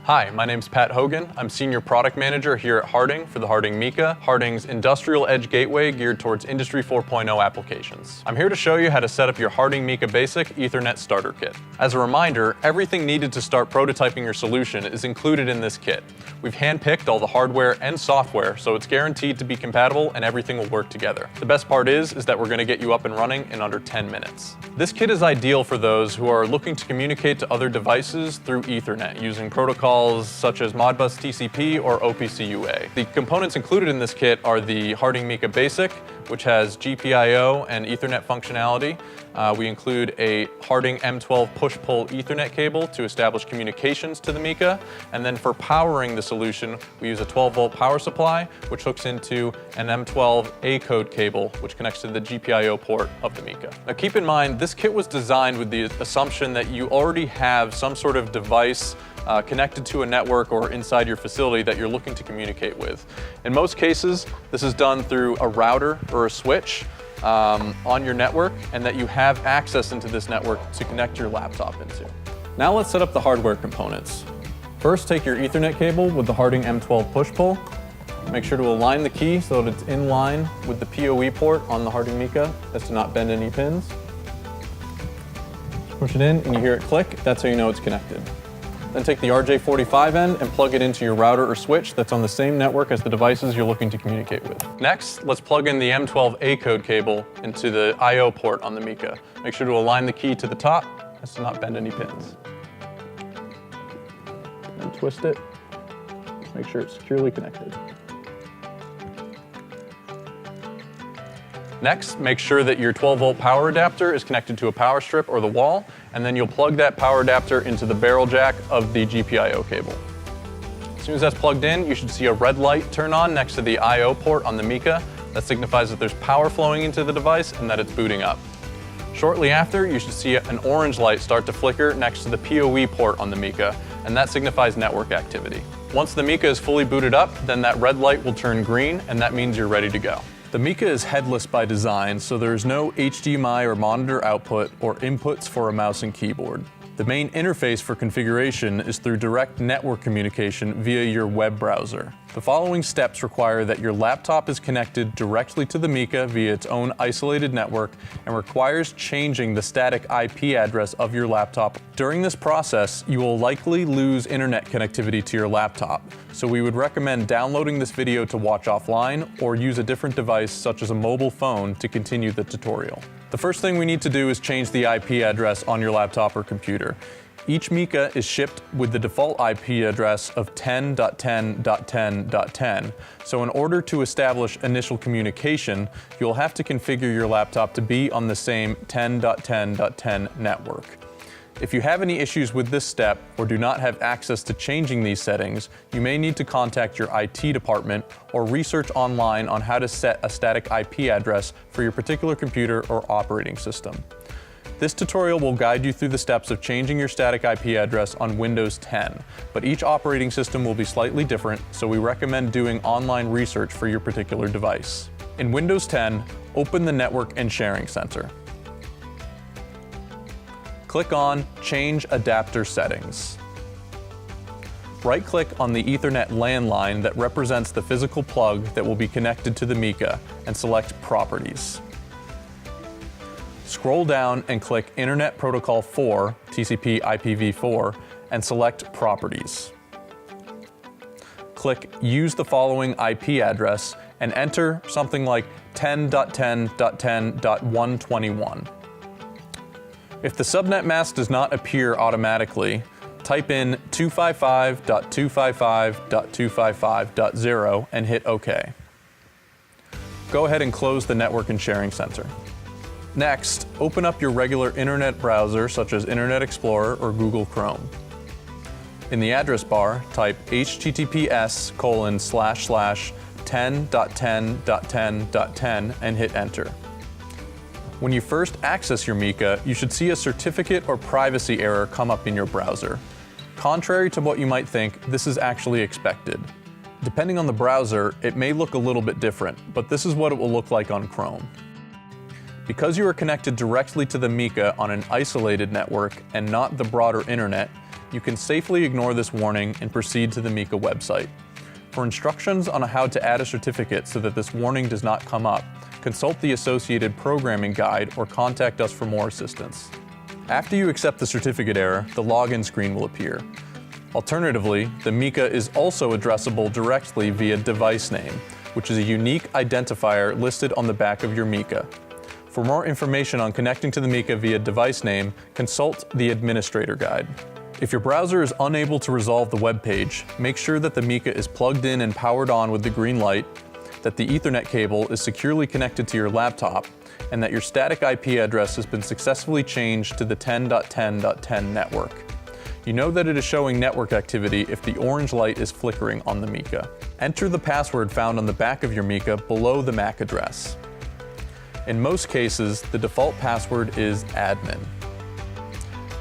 Hi, my name's Pat Hogan. I'm Senior Product Manager here at HARTING for the HARTING MICA, HARTING's industrial edge gateway geared towards Industry 4.0 applications. I'm here to show you how to set up your HARTING MICA Basic Ethernet Starter Kit. As a reminder, everything needed to start prototyping your solution is included in this kit. We've handpicked all the hardware and software, so it's guaranteed to be compatible and everything will work together. The best part is that we're going to get you up and running in under 10 minutes. This kit is ideal for those who are looking to communicate to other devices through Ethernet using protocols such as Modbus TCP or OPC UA. The components included in this kit are the HARTING MICA Basic, which has GPIO and Ethernet functionality. We include a HARTING M12 push-pull Ethernet cable to establish communications to the MICA, and then for powering the solution, we use a 12-volt power supply, which hooks into an M12 A-code cable, which connects to the GPIO port of the MICA. Now keep in mind, this kit was designed with the assumption that you already have some sort of device connected to a network or inside your facility that you're looking to communicate with. In most cases, this is done through a router or a switch on your network, and that you have access into this network to connect your laptop into. Now let's set up the hardware components. First, take your Ethernet cable with the HARTING M12 push-pull. Make sure to align the key so that it's in line with the PoE port on the HARTING MICA as to not bend any pins. Push it in and you hear it click. That's how you know it's connected. Then take the RJ45 end and plug it into your router or switch that's on the same network as the devices you're looking to communicate with. Next, let's plug in the M12 A-code cable into the I/O port on the MICA. Make sure to align the key to the top as to not bend any pins. And twist it. Make sure it's securely connected. Next, make sure that your 12-volt power adapter is connected to a power strip or the wall, and then you'll plug that power adapter into the barrel jack of the GPIO cable. As soon as that's plugged in, you should see a red light turn on next to the I/O port on the MICA. That signifies that there's power flowing into the device and that it's booting up. Shortly after, you should see an orange light start to flicker next to the PoE port on the MICA, and that signifies network activity. Once the MICA is fully booted up, then that red light will turn green, and that means you're ready to go. The MICA is headless by design, so there is no HDMI or monitor output or inputs for a mouse and keyboard. The main interface for configuration is through direct network communication via your web browser. The following steps require that your laptop is connected directly to the MICA via its own isolated network and requires changing the static IP address of your laptop. During this process, you will likely lose internet connectivity to your laptop, so we would recommend downloading this video to watch offline or use a different device such as a mobile phone to continue the tutorial. The first thing we need to do is change the IP address on your laptop or computer. Each MICA is shipped with the default IP address of 10.10.10.10, so in order to establish initial communication, you'll have to configure your laptop to be on the same 10.10.10 network. If you have any issues with this step or do not have access to changing these settings, you may need to contact your IT department or research online on how to set a static IP address for your particular computer or operating system. This tutorial will guide you through the steps of changing your static IP address on Windows 10, but each operating system will be slightly different, so we recommend doing online research for your particular device. In Windows 10, open the Network and Sharing Center. Click on Change Adapter Settings. Right-click on the Ethernet LAN line that represents the physical plug that will be connected to the MICA and select Properties. Scroll down and click Internet Protocol 4, TCP IPv4, and select Properties. Click Use the following IP address and enter something like 10.10.10.121. If the subnet mask does not appear automatically, type in 255.255.255.0 and hit OK. Go ahead and close the Network and Sharing Center. Next, open up your regular internet browser such as Internet Explorer or Google Chrome. In the address bar, type https://10.10.10.10 and hit enter. When you first access your MICA, you should see a certificate or privacy error come up in your browser. Contrary to what you might think, this is actually expected. Depending on the browser, it may look a little bit different, but this is what it will look like on Chrome. Because you are connected directly to the MICA on an isolated network and not the broader internet, you can safely ignore this warning and proceed to the MICA website. For instructions on how to add a certificate so that this warning does not come up, consult the associated programming guide or contact us for more assistance. After you accept the certificate error, the login screen will appear. Alternatively, the MICA is also addressable directly via device name, which is a unique identifier listed on the back of your MICA. For more information on connecting to the MICA via device name, consult the administrator guide. If your browser is unable to resolve the web page, make sure that the MICA is plugged in and powered on with the green light, that the Ethernet cable is securely connected to your laptop, and that your static IP address has been successfully changed to the 10.10.10 network. You know that it is showing network activity if the orange light is flickering on the MICA. Enter the password found on the back of your MICA below the MAC address. In most cases, the default password is admin.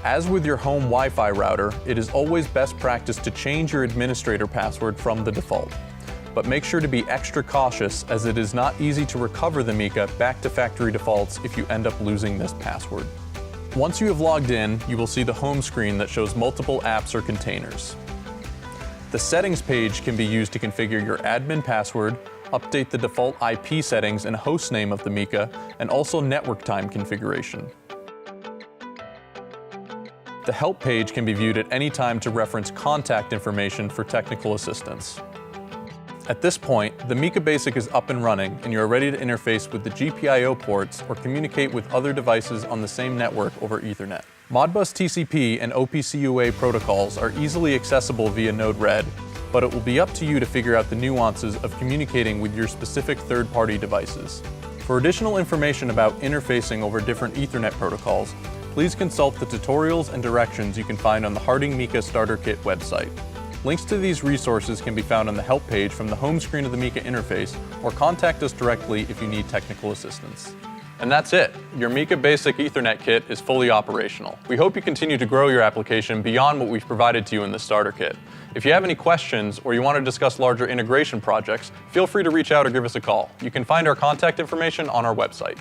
As with your home Wi-Fi router, it is always best practice to change your administrator password from the default. But make sure to be extra cautious, as it is not easy to recover the MICA back to factory defaults if you end up losing this password. Once you have logged in, you will see the home screen that shows multiple apps or containers. The settings page can be used to configure your admin password, update the default IP settings and host name of the MICA, and also network time configuration. The help page can be viewed at any time to reference contact information for technical assistance. At this point, the MICA Basic is up and running, and you are ready to interface with the GPIO ports or communicate with other devices on the same network over Ethernet. Modbus TCP and OPC-UA protocols are easily accessible via Node-RED, but it will be up to you to figure out the nuances of communicating with your specific third-party devices. For additional information about interfacing over different Ethernet protocols, please consult the tutorials and directions you can find on the HARTING MICA Starter Kit website. Links to these resources can be found on the help page from the home screen of the MICA interface, or contact us directly if you need technical assistance. And that's it. Your MICA Basic Ethernet Kit is fully operational. We hope you continue to grow your application beyond what we've provided to you in the Starter Kit. If you have any questions or you want to discuss larger integration projects, feel free to reach out or give us a call. You can find our contact information on our website.